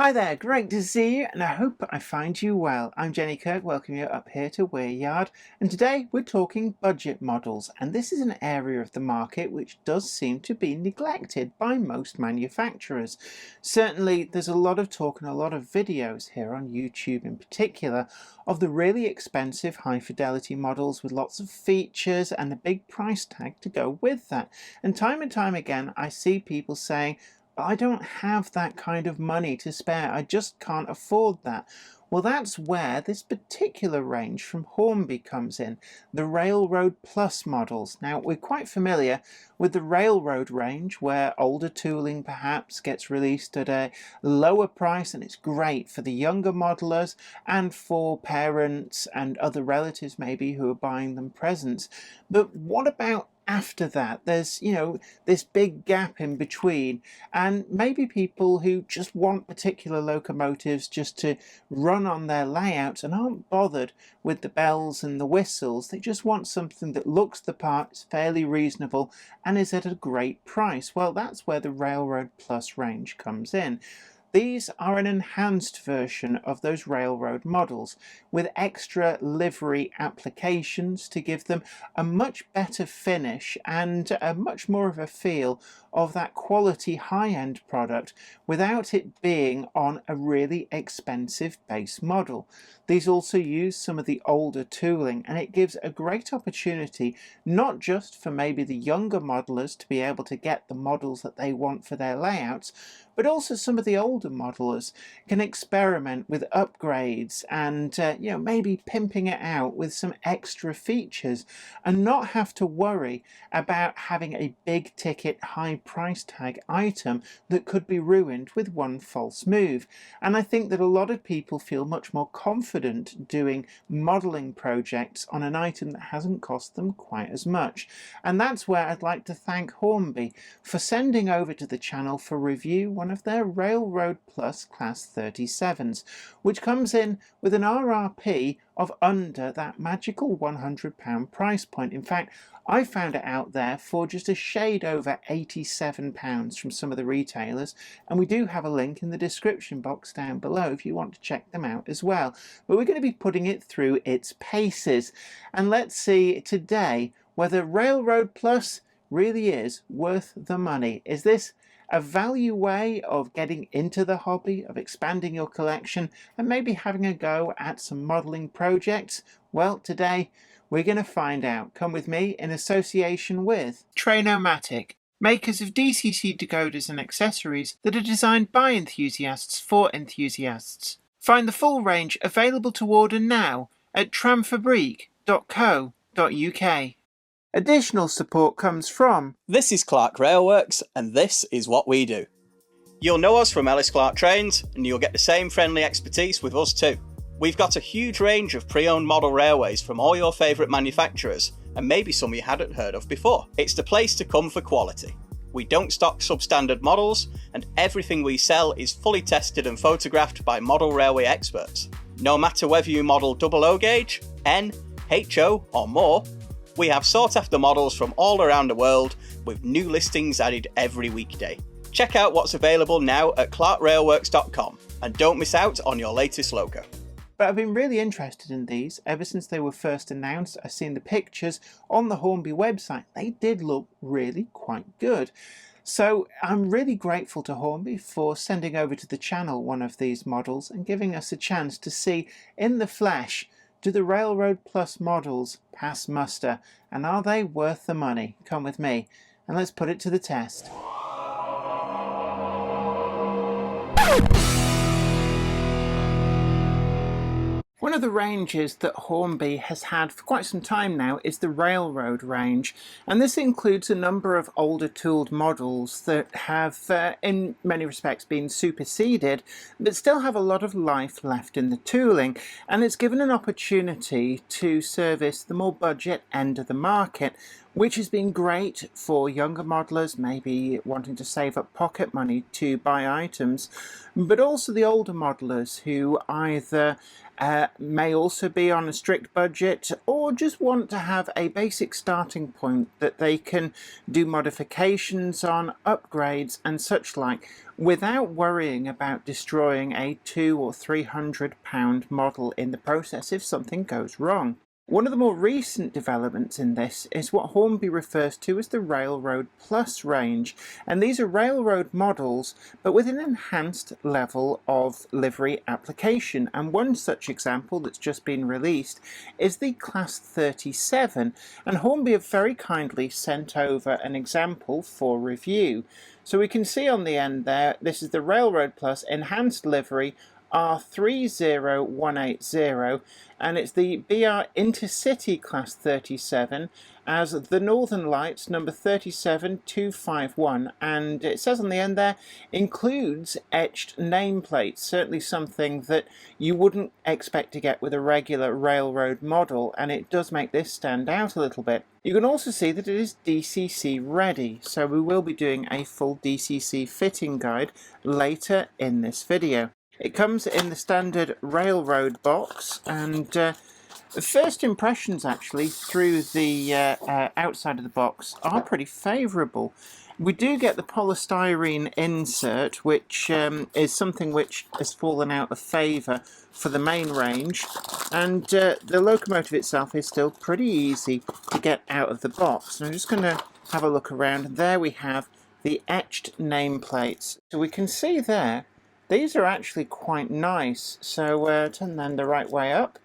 Hi there, great to see you, and I hope I find you well. I'm Jenny Kirk, welcoming you up here to Weir Yard, and today we're talking budget models, and this is an area of the market which does seem to be neglected by most manufacturers. Certainly, there's a lot of talk and a lot of videos here on YouTube in particular of the really expensive high fidelity models with lots of features and a big price tag to go with that. And time again, I see people saying, I don't have that kind of money to spare. I just can't afford that. Well, that's where this particular range from Hornby comes in, the Railroad Plus models. Now, we're quite familiar with the Railroad range, where older tooling perhaps gets released at a lower price, and it's great for the younger modelers and for parents and other relatives maybe who are buying them presents. But what about after that? There's, this big gap in between, and maybe people who just want particular locomotives just to run on their layouts and aren't bothered with the bells and the whistles. They just want something that looks the part, is fairly reasonable, and is at a great price. Well, that's where the Railroad Plus range comes in. These are an enhanced version of those Railroad models with extra livery applications to give them a much better finish and a much more of a feel of that quality high-end product without it being on a really expensive base model. These also use some of the older tooling, and it gives a great opportunity not just for maybe the younger modelers to be able to get the models that they want for their layouts, but also some of the older modelers can experiment with upgrades and maybe pimping it out with some extra features and not have to worry about having a big ticket high price tag item that could be ruined with one false move. And I think that a lot of people feel much more confident doing modeling projects on an item that hasn't cost them quite as much. And that's where I'd like to thank Hornby for sending over to the channel for review one of their Railroad Plus Class 37s, which comes in with an RRP of under that magical £100 price point. In fact, I found it out there for just a shade over £87 from some of the retailers, and we do have a link in the description box down below if you want to check them out as well. But we're going to be putting it through its paces, and let's see today whether Railroad Plus really is worth the money. Is this a value way of getting into the hobby, of expanding your collection, and maybe having a go at some modelling projects? Well, today we're going to find out. Come with me in association with Trainomatic, makers of DCT decoders and accessories that are designed by enthusiasts for enthusiasts. Find the full range available to order now at tramfabrique.co.uk. Additional support comes from This is Clark Railworks, and this is what we do. You'll know us from Ellis Clark Trains, and you'll get the same friendly expertise with us too. We've got a huge range of pre-owned model railways from all your favourite manufacturers, and maybe some you hadn't heard of before. It's the place to come for quality. We don't stock substandard models, and everything we sell is fully tested and photographed by model railway experts. No matter whether you model double O gauge, N, HO or more, we have sought after models from all around the world with new listings added every weekday. Check out what's available now at clarkrailworks.com and don't miss out on your latest Loco. But I've been really interested in these ever since they were first announced. I've seen the pictures on the Hornby website. They did look really quite good. So I'm really grateful to Hornby for sending over to the channel one of these models and giving us a chance to see in the flesh, do the Railroad Plus models pass muster, and are they worth the money? Come with me and let's put it to the test. One of the ranges that Hornby has had for quite some time now is the Railroad range, and this includes a number of older tooled models that have in many respects been superseded but still have a lot of life left in the tooling, and it's given an opportunity to service the more budget end of the market which has been great for younger modelers, maybe wanting to save up pocket money to buy items, but also the older modelers who either may also be on a strict budget or just want to have a basic starting point that they can do modifications on, upgrades and such like, without worrying about destroying a £200 or £300 model in the process if something goes wrong. One of the more recent developments in this is what Hornby refers to as the Railroad Plus range, and these are railroad models but with an enhanced level of livery application, and one such example that's just been released is the Class 37, and Hornby have very kindly sent over an example for review. So we can see on the end there, this is the Railroad Plus enhanced livery R30180, and it's the BR Intercity Class 37 as the Northern Lights number 37251, and it says on the end there, includes etched nameplates, certainly something that you wouldn't expect to get with a regular railroad model, and it does make this stand out a little bit. You can also see that it is DCC ready, so we will be doing a full DCC fitting guide later in this video. It comes in the standard railroad box, and the first impressions actually through the outside of the box are pretty favourable. We do get the polystyrene insert, which is something which has fallen out of favour for the main range, and the locomotive itself is still pretty easy to get out of the box. And I'm just going to have a look around, and there we have the etched nameplates. So we can see there, these are actually quite nice, so turn them the right way up.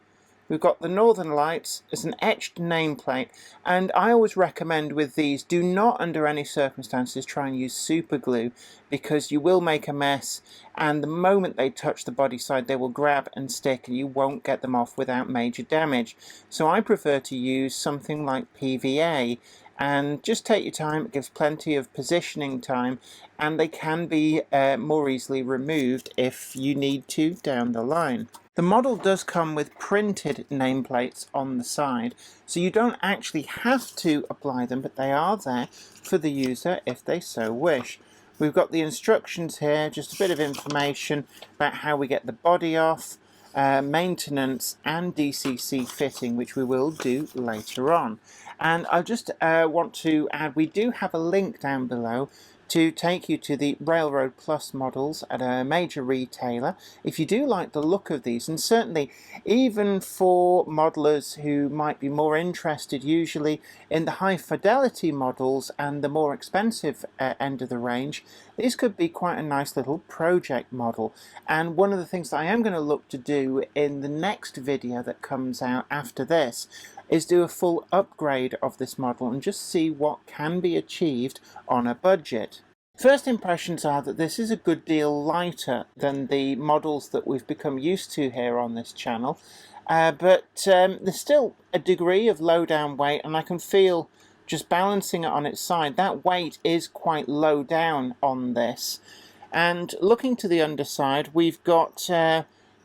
We've got the Northern Lights as an etched nameplate, and I always recommend with these, do not under any circumstances try and use super glue, because you will make a mess, and the moment they touch the body side they will grab and stick and you won't get them off without major damage. So I prefer to use something like PVA, and just take your time, it gives plenty of positioning time, and they can be more easily removed if you need to down the line. The model does come with printed nameplates on the side, so you don't actually have to apply them, but they are there for the user if they so wish. We've got the instructions here, just a bit of information about how we get the body off, maintenance and DCC fitting, which we will do later on. And I just want to add, we do have a link down below to take you to the Railroad Plus models at a major retailer if you do like the look of these, and certainly even for modelers who might be more interested usually in the high fidelity models and the more expensive end of the range, these could be quite a nice little project model. And one of the things that I am going to look to do in the next video that comes out after this is do a full upgrade of this model and just see what can be achieved on a budget. First impressions are that this is a good deal lighter than the models that we've become used to here on this channel, but there's still a degree of low down weight, and I can feel just balancing it on its side, that weight is quite low down on this. And looking to the underside, we've got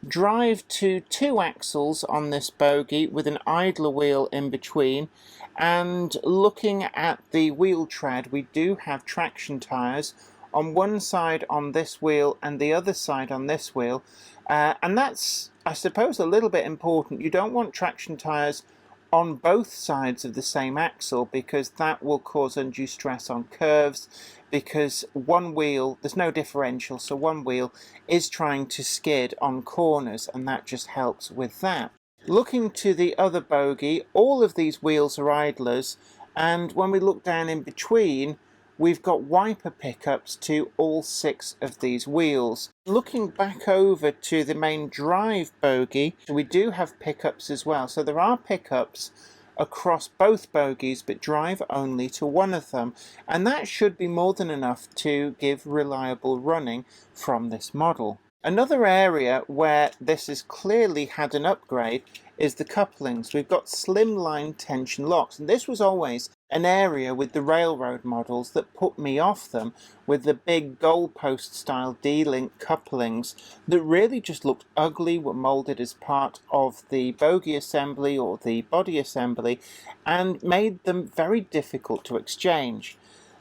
drive to 2 axles on this bogie with an idler wheel in between, and looking at the wheel tread, we do have traction tyres on one side on this wheel and the other side on this wheel, and that's, I suppose, a little bit important. You don't want traction tyres on both sides of the same axle, because that will cause undue stress on curves, because one wheel, there's no differential, so one wheel is trying to skid on corners, and that just helps with that. Looking to the other bogie, all of these wheels are idlers, and when we look down in between, we've got wiper pickups to all 6 of these wheels. Looking back over to the main drive bogie, we do have pickups as well. So there are pickups across both bogies, but drive only to one of them. And that should be more than enough to give reliable running from this model. Another area where this has clearly had an upgrade is the couplings. We've got slimline tension locks, and this was always an area with the railroad models that put me off them, with the big goalpost style D-link couplings that really just looked ugly, were moulded as part of the bogie assembly or the body assembly, and made them very difficult to exchange.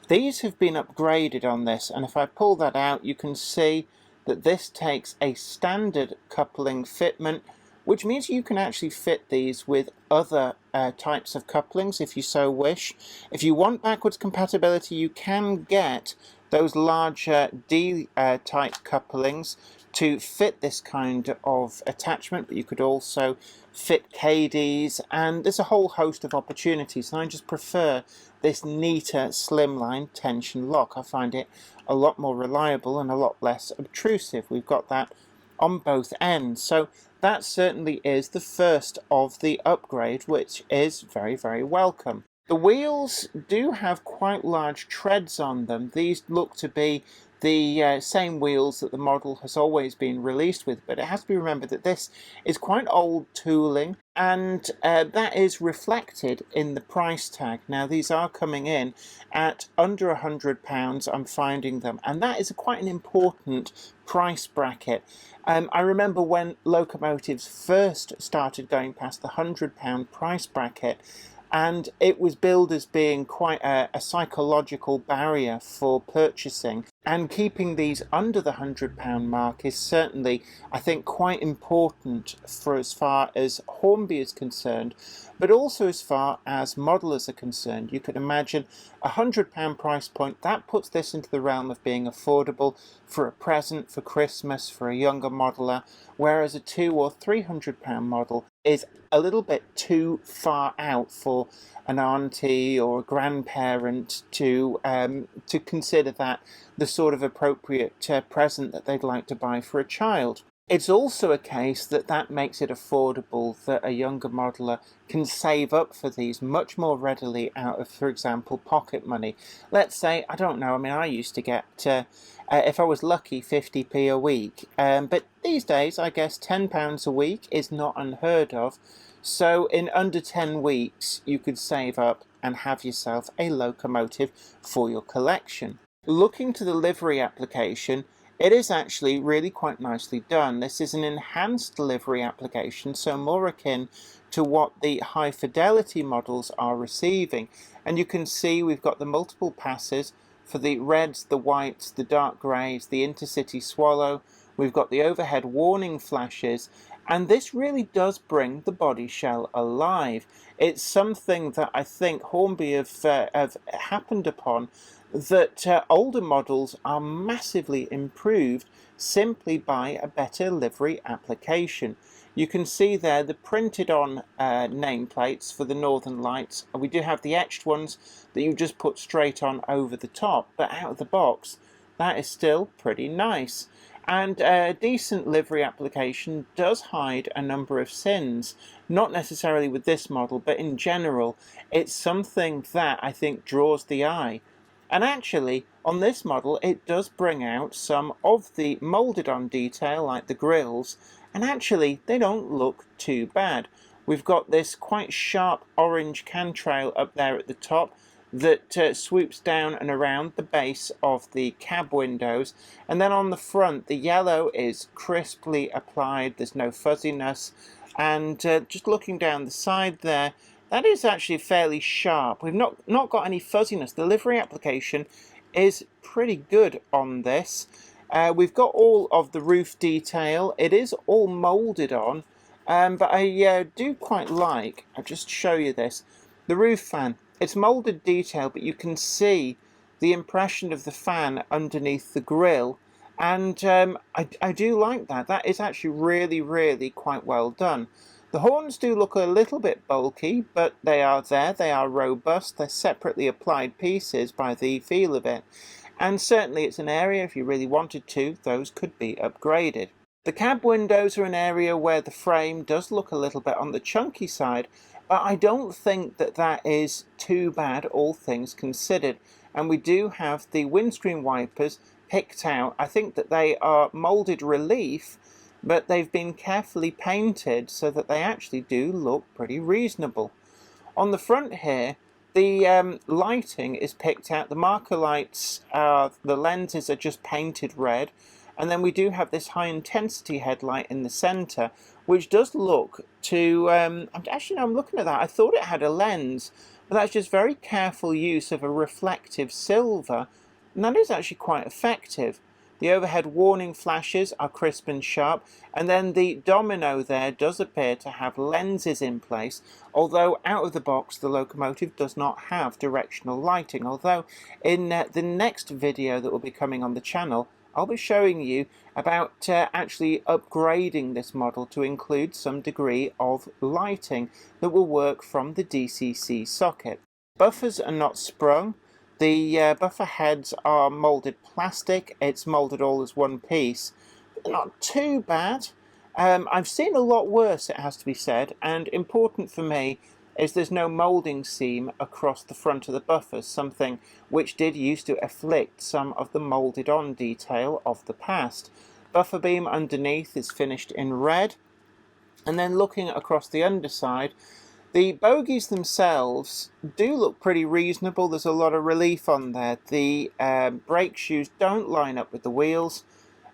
These have been upgraded on this, and if I pull that out, you can see that this takes a standard coupling fitment, which means you can actually fit these with other types of couplings if you so wish. If you want backwards compatibility, you can get those larger D-type couplings to fit this kind of attachment, but you could also fit KDs, and there's a whole host of opportunities, and I just prefer this neater slimline tension lock. I find it a lot more reliable and a lot less obtrusive. We've got that on both ends, so that certainly is the first of the upgrade, which is very, very welcome. The wheels do have quite large treads on them. These look to be the same wheels that the model has always been released with, but it has to be remembered that this is quite old tooling, and that is reflected in the price tag. Now, these are coming in at under £100, I'm finding them, and that is quite an important price bracket. I remember when locomotives first started going past the £100 price bracket, and it was billed as being quite a psychological barrier for purchasing, and keeping these under the £100 mark is certainly, I think, quite important for as far as Hornby is concerned, but also as far as modelers are concerned. You could imagine a £100 price point, that puts this into the realm of being affordable for a present, for Christmas, for a younger modeler, whereas a £200 or £300 model is a little bit too far out for an auntie or a grandparent to consider that the sort of appropriate present that they'd like to buy for a child. It's also a case that makes it affordable, that a younger modeler can save up for these much more readily out of, for example, pocket money. Let's say, I don't know, I mean, I used to get, if I was lucky, 50p a week, but these days I guess £10 a week is not unheard of. So in under 10 weeks you could save up and have yourself a locomotive for your collection. Looking to the livery application, it is actually really quite nicely done. This is an enhanced livery application, so more akin to what the high fidelity models are receiving. And you can see we've got the multiple passes for the reds, the whites, the dark greys, the Intercity Swallow. We've got the overhead warning flashes, and this really does bring the body shell alive. It's something that I think Hornby have happened upon, that older models are massively improved simply by a better livery application. You can see there the printed on nameplates for the Northern Lights. We do have the etched ones that you just put straight on over the top, but out of the box that is still pretty nice. And a decent livery application does hide a number of sins, not necessarily with this model, but in general it's something that I think draws the eye. And actually, on this model, it does bring out some of the moulded on detail, like the grills, and actually, they don't look too bad. We've got this quite sharp orange cantrail up there at the top that swoops down and around the base of the cab windows, and then on the front, the yellow is crisply applied, there's no fuzziness, and just looking down the side there, that is actually fairly sharp. We've not got any fuzziness. The livery application is pretty good on this. We've got all of the roof detail. It is all moulded on, but I do quite like, I'll just show you this, the roof fan. It's moulded detail, but you can see the impression of the fan underneath the grille, and I do like that. That is actually really, really quite well done. The horns do look a little bit bulky, but they are there, they are robust, they're separately applied pieces by the feel of it. And certainly it's an area, if you really wanted to, those could be upgraded. The cab windows are an area where the frame does look a little bit on the chunky side, but I don't think that is too bad, all things considered. And we do have the windscreen wipers picked out. I think that they are moulded relief, but they've been carefully painted so that they actually do look pretty reasonable. On the front here, the lighting is picked out. The marker lights, the lenses are just painted red, and then we do have this high intensity headlight in the centre, which does look to, I'm looking at that, I thought it had a lens, but that's just very careful use of a reflective silver, and that is actually quite effective. The overhead warning flashes are crisp and sharp, and then the domino there does appear to have lenses in place, although out of the box the locomotive does not have directional lighting, although in the next video that will be coming on the channel I'll be showing you about actually upgrading this model to include some degree of lighting that will work from the DCC socket. Buffers are not sprung. The buffer heads are moulded plastic. It's moulded all as one piece. Not too bad. I've seen a lot worse, it has to be said, and important for me is there's no moulding seam across the front of the buffers, something which did used to afflict some of the moulded on detail of the past. Buffer beam underneath is finished in red, and then looking across the underside, the bogies themselves do look pretty reasonable. There's a lot of relief on there. The brake shoes don't line up with the wheels,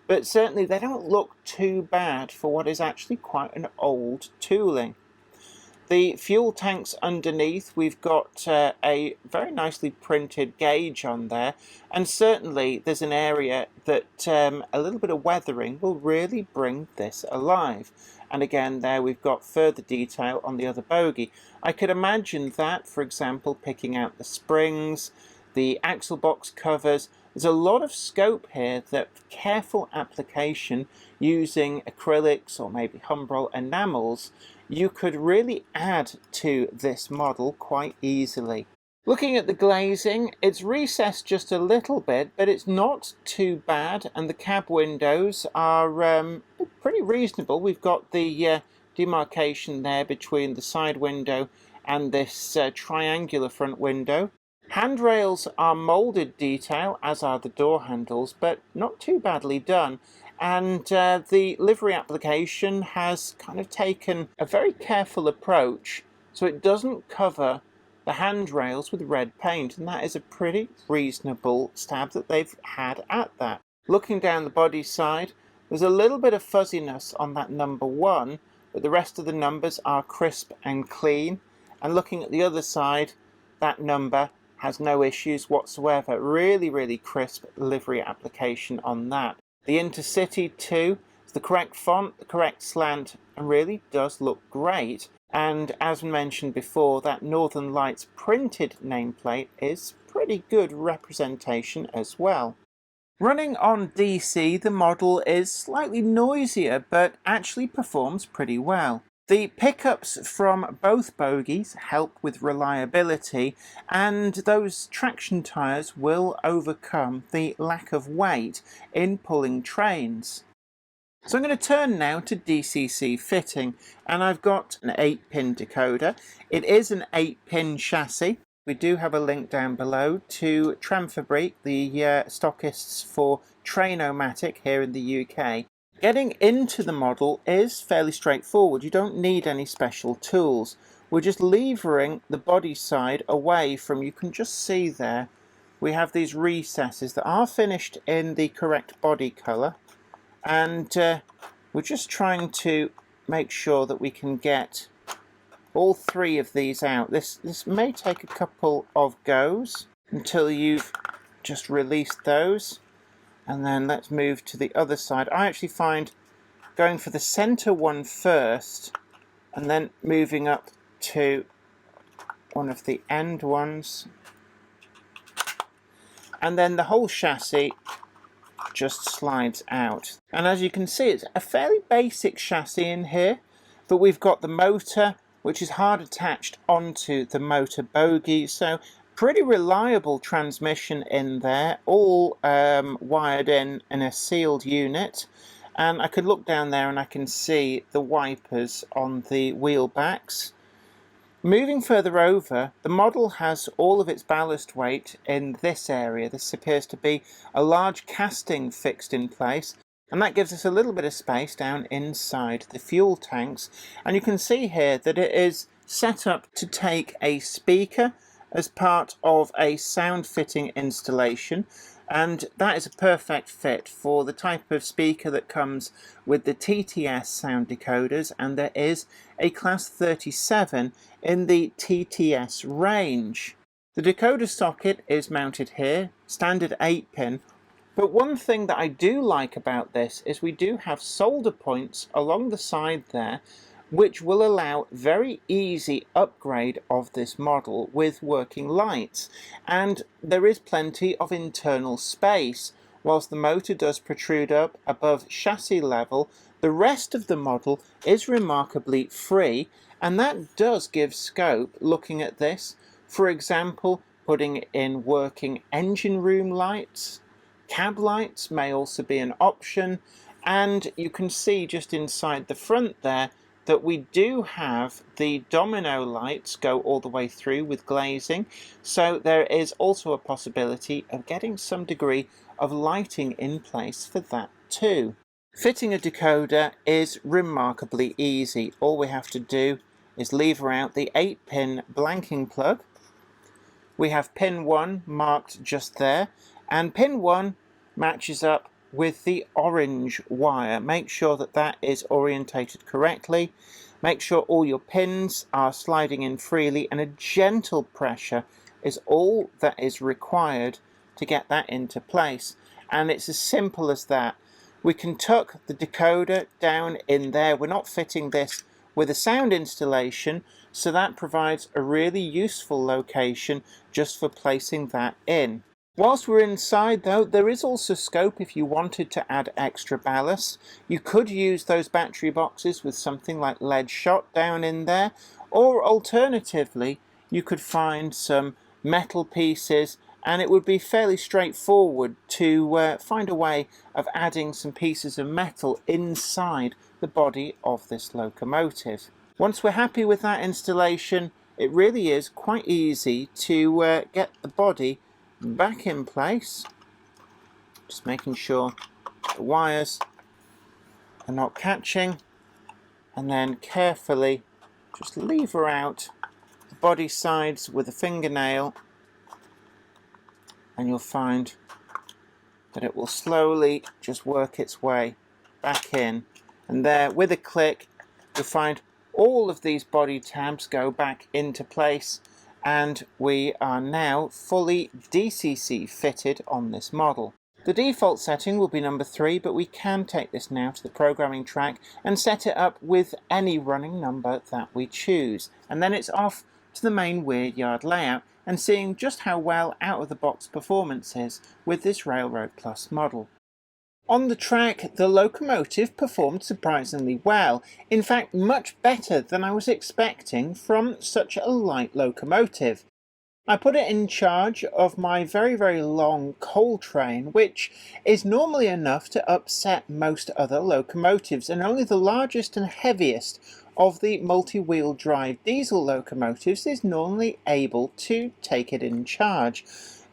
but certainly they don't look too bad for what is actually quite an old tooling. The fuel tanks underneath, we've got a very nicely printed gauge on there, and certainly there's an area that a little bit of weathering will really bring this alive. And again there we've got further detail on the other bogie. I could imagine that, for example, picking out the springs, the axle box covers. There's a lot of scope here that careful application using acrylics or maybe Humbrol enamels, you could really add to this model quite easily. Looking at the glazing, it's recessed just a little bit, but it's not too bad, and the cab windows are pretty reasonable. We've got the demarcation there between the side window and this triangular front window. Handrails are moulded detail, as are the door handles, but not too badly done. And the livery application has kind of taken a very careful approach, so it doesn't cover the handrails with red paint, and that is a pretty reasonable stab that they've had at that. Looking down the body side, there's a little bit of fuzziness on that number 1, but the rest of the numbers are crisp and clean. And looking at the other side, that number has no issues whatsoever. Really crisp livery application on that. The Intercity too is the correct font, the correct slant, and really does look great. And as mentioned before, that Northern Lights printed nameplate is pretty good representation as well. Running on DC, the model is slightly noisier, but actually performs pretty well. The pickups from both bogies help with reliability, and those traction tyres will overcome the lack of weight in pulling trains. So I'm going to turn now to DCC fitting, and I've got an 8-pin decoder. It is an 8-pin chassis. We do have a link down below to Tramfabrique, the stockists for Train-O-Matic here in the UK. Getting into the model is fairly straightforward. You don't need any special tools. We're just levering the body side away from, you can just see there, we have these recesses that are finished in the correct body colour, and we're just trying to make sure that we can get all 3 of these out. This may take a couple of goes until you've just released those. And then let's move to the other side. I actually find going for the centre one first and then moving up to one of the end ones, and then the whole chassis just slides out. And as you can see, it's a fairly basic chassis in here, but we've got the motor, which is hard attached onto the motor bogie, so pretty reliable transmission in there, all wired in a sealed unit. And I could look down there and I can see the wipers on the wheel backs. Moving further over, the model has all of its ballast weight in this area. This appears to be a large casting fixed in place, and that gives us a little bit of space down inside the fuel tanks. And you can see here that it is set up to take a speaker as part of a sound fitting installation, and that is a perfect fit for the type of speaker that comes with the TTS sound decoders, and there is a class 37 in the TTS range. The decoder socket is mounted here, standard 8-pin, but one thing that I do like about this is we do have solder points along the side there, which will allow very easy upgrade of this model with working lights, and there is plenty of internal space. Whilst the motor does protrude up above chassis level, the rest of the model is remarkably free, and that does give scope looking at this. For example, putting in working engine room lights. Cab lights may also be an option, and you can see just inside the front there that we do have the domino lights go all the way through with glazing, so there is also a possibility of getting some degree of lighting in place for that too. Fitting a decoder is remarkably easy. All we have to do is lever out the 8-pin blanking plug. We have pin 1 marked just there, and pin 1 matches up with the orange wire. Make sure that that is orientated correctly. Make sure all your pins are sliding in freely, and a gentle pressure is all that is required to get that into place. And it's as simple as that. We can tuck the decoder down in there. We're not fitting this with a sound installation, so that provides a really useful location just for placing that in. Whilst we're inside though, there is also scope if you wanted to add extra ballast. You could use those battery boxes with something like lead shot down in there, or alternatively you could find some metal pieces, and it would be fairly straightforward to find a way of adding some pieces of metal inside the body of this locomotive. Once we're happy with that installation, it really is quite easy to get the body back in place, just making sure the wires are not catching, and then carefully just lever out the body sides with a fingernail, and you'll find that it will slowly just work its way back in, and there with a click you'll find all of these body tabs go back into place, and we are now fully DCC fitted on this model. The default setting will be number 3, but we can take this now to the programming track and set it up with any running number that we choose, and then it's off to the main Weir Yard layout and seeing just how well out of the box performance is with this Railroad Plus model. On the track, the locomotive performed surprisingly well, in fact much better than I was expecting from such a light locomotive. I put it in charge of my very long coal train, which is normally enough to upset most other locomotives, and only the largest and heaviest of the multi-wheel drive diesel locomotives is normally able to take it in charge.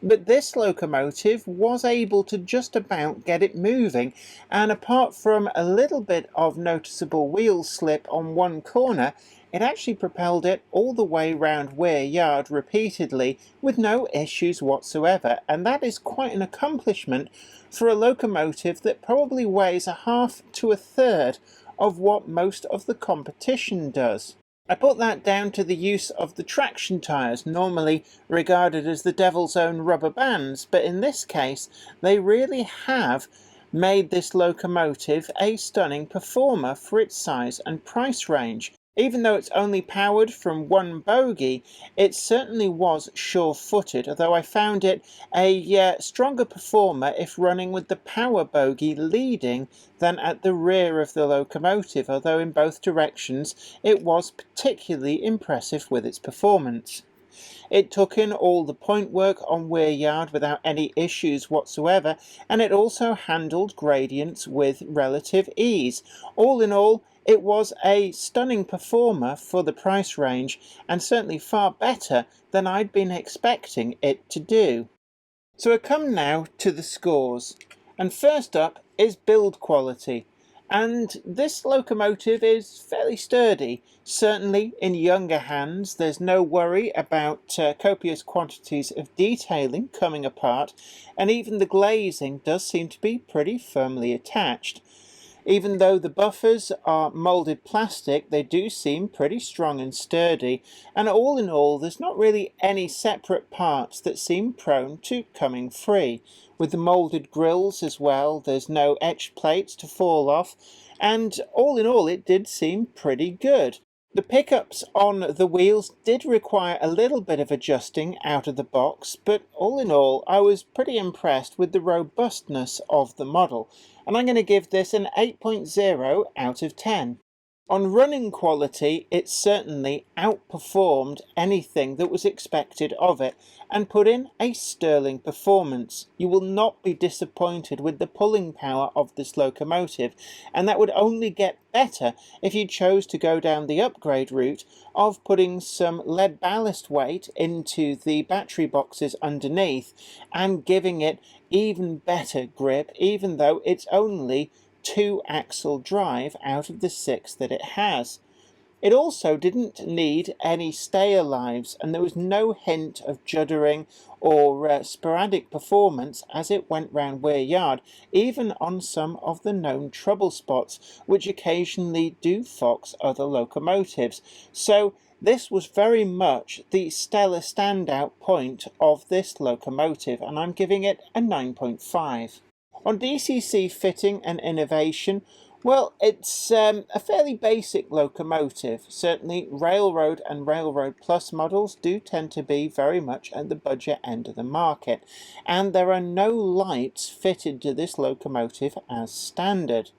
But this locomotive was able to just about get it moving, and apart from a little bit of noticeable wheel slip on one corner, it actually propelled it all the way round Weir Yard repeatedly with no issues whatsoever, and that is quite an accomplishment for a locomotive that probably weighs a half to a third of what most of the competition does. I put that down to the use of the traction tyres, normally regarded as the devil's own rubber bands, but in this case they really have made this locomotive a stunning performer for its size and price range. Even though it's only powered from one bogie, it certainly was sure-footed, although I found it a stronger performer if running with the power bogie leading than at the rear of the locomotive, although in both directions it was particularly impressive with its performance. It took in all the point work on Weir Yard without any issues whatsoever, and it also handled gradients with relative ease. All in all, it was a stunning performer for the price range and certainly far better than I'd been expecting it to do. So I come now to the scores, and first up is build quality. And this locomotive is fairly sturdy. Certainly in younger hands there's no worry about copious quantities of detailing coming apart, and even the glazing does seem to be pretty firmly attached. Even though the buffers are moulded plastic, they do seem pretty strong and sturdy, and all in all there's not really any separate parts that seem prone to coming free. With the moulded grills as well, there's no etched plates to fall off, and all in all it did seem pretty good. The pickups on the wheels did require a little bit of adjusting out of the box, but all in all I was pretty impressed with the robustness of the model, and I'm going to give this an 8.0 out of 10. On running quality, it certainly outperformed anything that was expected of it and put in a sterling performance. You will not be disappointed with the pulling power of this locomotive, and that would only get better if you chose to go down the upgrade route of putting some lead ballast weight into the battery boxes underneath and giving it even better grip, even though it's only 2-axle drive out of the 6 that it has. It also didn't need any stayer lives, and there was no hint of juddering or sporadic performance as it went round Weir Yard, even on some of the known trouble spots, which occasionally do fox other locomotives. So this was very much the stellar standout point of this locomotive, and I'm giving it a 9.5. On DCC fitting and innovation, well, it's a fairly basic locomotive. Certainly Railroad and Railroad Plus models do tend to be very much at the budget end of the market, and there are no lights fitted to this locomotive as standard.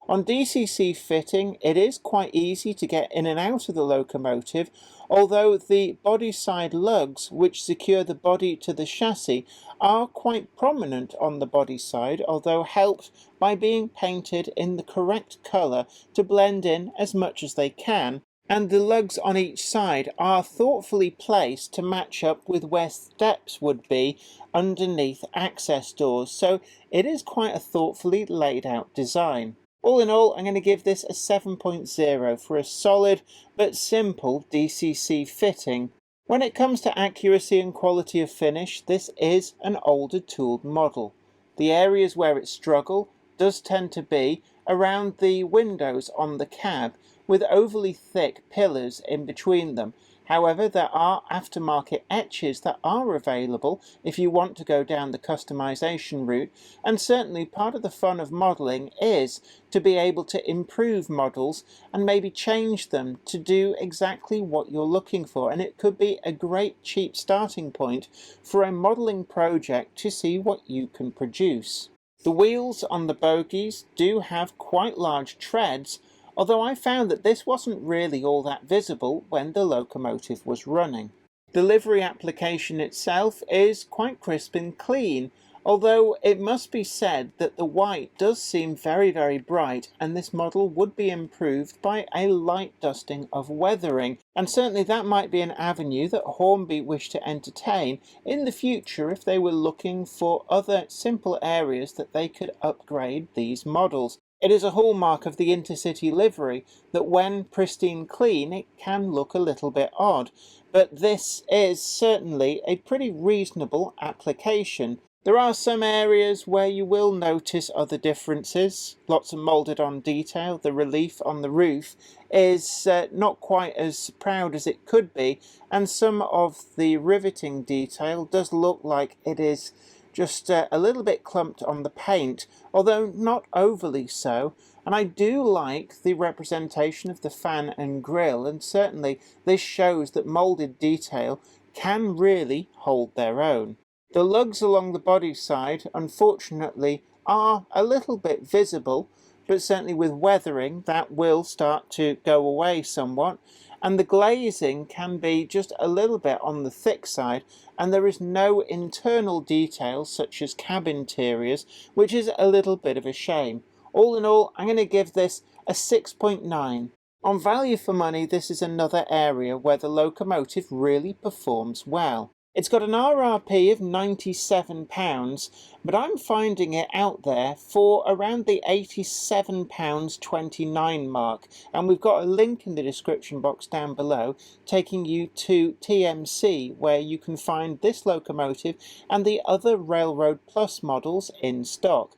On DCC fitting, it is quite easy to get in and out of the locomotive, although the body side lugs which secure the body to the chassis are quite prominent on the body side, although helped by being painted in the correct colour to blend in as much as they can, and the lugs on each side are thoughtfully placed to match up with where steps would be underneath access doors, so it is quite a thoughtfully laid out design. All in all, I'm going to give this a 7.0 for a solid but simple DCC fitting. When it comes to accuracy and quality of finish, this is an older tooled model. The areas where it struggled does tend to be around the windows on the cab, with overly thick pillars in between them. However, there are aftermarket etches that are available if you want to go down the customization route, and certainly part of the fun of modelling is to be able to improve models and maybe change them to do exactly what you're looking for, and it could be a great cheap starting point for a modelling project to see what you can produce. The wheels on the bogies do have quite large treads, although I found that this wasn't really all that visible when the locomotive was running. The livery application itself is quite crisp and clean, although it must be said that the white does seem very bright, and this model would be improved by a light dusting of weathering, and certainly that might be an avenue that Hornby wish to entertain in the future if they were looking for other simple areas that they could upgrade these models. It is a hallmark of the Intercity livery that when pristine clean it can look a little bit odd, but this is certainly a pretty reasonable application. There are some areas where you will notice other differences. Lots of moulded on detail. The relief on the roof is not quite as proud as it could be, and some of the riveting detail does look like it is just a little bit clumped on the paint, although not overly so. And I do like the representation of the fan and grille, and certainly this shows that moulded detail can really hold their own. The lugs along the body side, unfortunately, are a little bit visible, but certainly with weathering that will start to go away somewhat, and the glazing can be just a little bit on the thick side, and there is no internal details such as cab interiors, which is a little bit of a shame. All in all, I'm going to give this a 6.9. On value for money, this is another area where the locomotive really performs well. It's got an RRP of £97, but I'm finding it out there for around the £87.29 mark, and we've got a link in the description box down below taking you to TMC, where you can find this locomotive and the other Railroad Plus models in stock.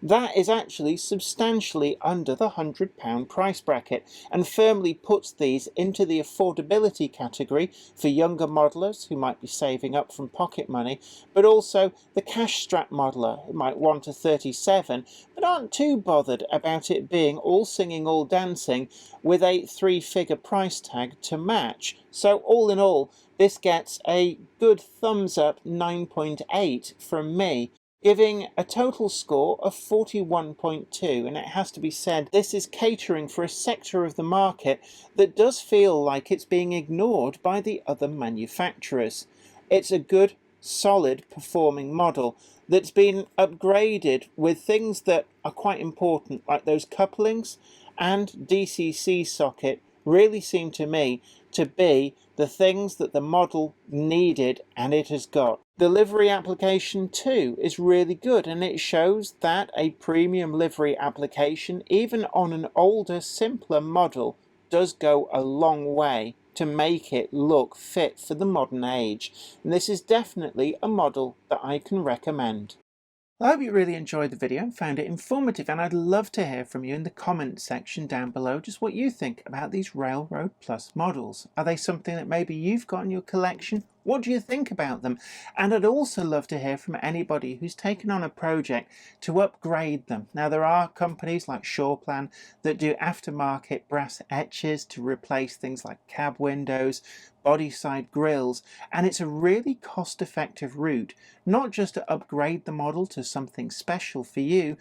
That is actually substantially under the £100 price bracket and firmly puts these into the affordability category for younger modelers who might be saving up from pocket money, but also the cash strap modeler who might want a 37 but aren't too bothered about it being all singing all dancing with a 3-figure price tag to match. So all in all, this gets a good thumbs up 9.8 from me, giving a total score of 41.2, and it has to be said this is catering for a sector of the market that does feel like it's being ignored by the other manufacturers. It's a good, solid performing model that's been upgraded with things that are quite important, like those couplings and DCC socket really seem to me to be the things that the model needed, and it has got. The livery application too is really good, and it shows that a premium livery application, even on an older, simpler model, does go a long way to make it look fit for the modern age. And this is definitely a model that I can recommend. I hope you really enjoyed the video and found it informative, and I'd love to hear from you in the comments section down below just what you think about these Railroad Plus models. Are they something that maybe you've got in your collection? What do you think about them? And I'd also love to hear from anybody who's taken on a project to upgrade them. Now, there are companies like Shawplan that do aftermarket brass etches to replace things like cab windows, body side grills, and it's a really cost-effective route, not just to upgrade the model to something special for you,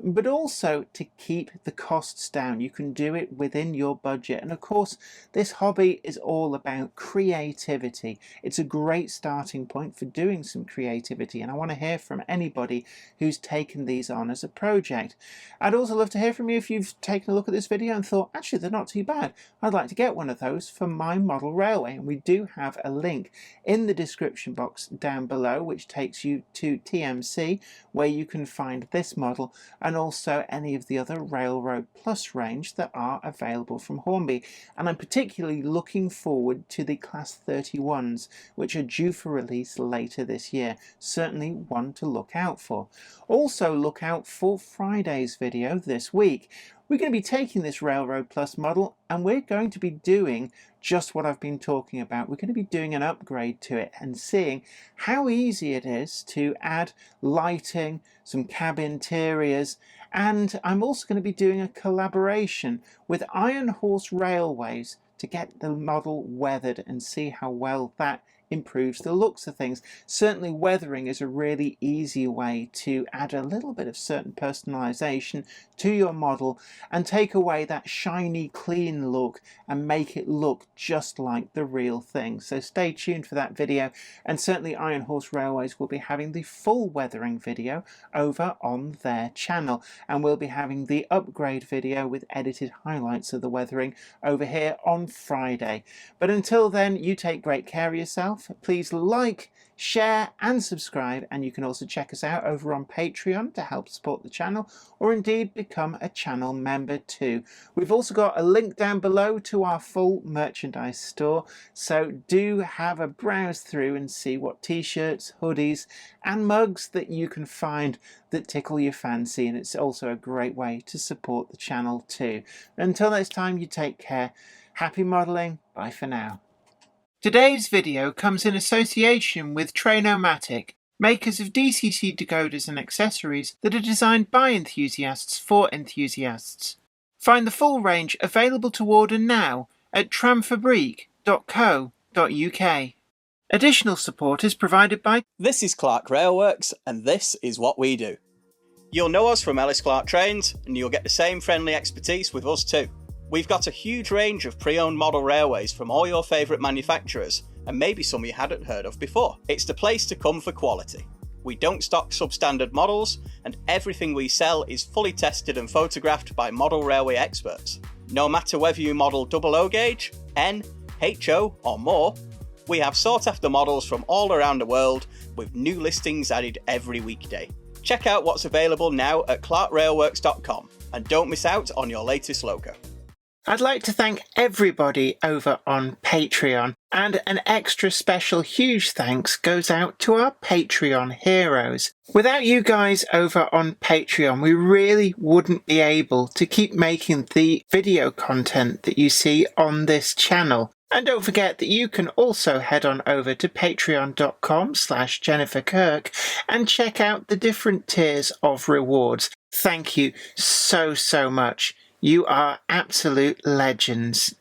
but also to keep the costs down. You can do it within your budget, and of course this hobby is all about creativity. It's a great starting point for doing some creativity, and I want to hear from anybody who's taken these on as a project. I'd also love to hear from you if you've taken a look at this video and thought, actually, they're not too bad. I'd like to get one of those for my model railway, and we do have a link in the description box down below which takes you to TMC, where you can find this model and also any of the other Railroad Plus range that are available from Hornby. And I'm particularly looking forward to the Class 31s, which are due for release later this year. Certainly one to look out for. Also look out for Friday's video this week. We're going to be taking this Railroad Plus model and we're going to be doing just what I've been talking about. We're going to be doing an upgrade to it and seeing how easy it is to add lighting, some cab interiors, and I'm also going to be doing a collaboration with Iron Horse Railways to get the model weathered and see how well that improves the looks of things. Certainly weathering is a really easy way to add a little bit of certain personalization to your model and take away that shiny clean look and make it look just like the real thing. So stay tuned for that video, and certainly Iron Horse Railways will be having the full weathering video over on their channel, and we'll be having the upgrade video with edited highlights of the weathering over here on Friday. But until then, you take great care of yourself. Please like, share and subscribe, and you can also check us out over on Patreon to help support the channel, or indeed become a channel member too. We've also got a link down below to our full merchandise store, so do have a browse through and see what t-shirts, hoodies and mugs that you can find that tickle your fancy, and it's also a great way to support the channel too. Until next time, you take care. Happy modelling. Bye for now. Today's video comes in association with Trainomatic, makers of DCC decoders and accessories that are designed by enthusiasts for enthusiasts. Find the full range available to order now at tramfabrique.co.uk. Additional support is provided by... This is Clark Railworks, and this is what we do. You'll know us from Ellis Clark Trains, and you'll get the same friendly expertise with us too. We've got a huge range of pre-owned model railways from all your favourite manufacturers, and maybe some you hadn't heard of before. It's the place to come for quality. We don't stock substandard models, and everything we sell is fully tested and photographed by model railway experts. No matter whether you model double O gauge, N, HO or more, we have sought after models from all around the world with new listings added every weekday. Check out what's available now at clarkrailworks.com and don't miss out on your latest Loco. I'd like to thank everybody over on Patreon, and an extra special huge thanks goes out to our Patreon heroes. Without you guys over on Patreon, we really wouldn't be able to keep making the video content that you see on this channel. And don't forget that you can also head on over to patreon.com/JenniferKirk and check out the different tiers of rewards. Thank you so much. You are absolute legends.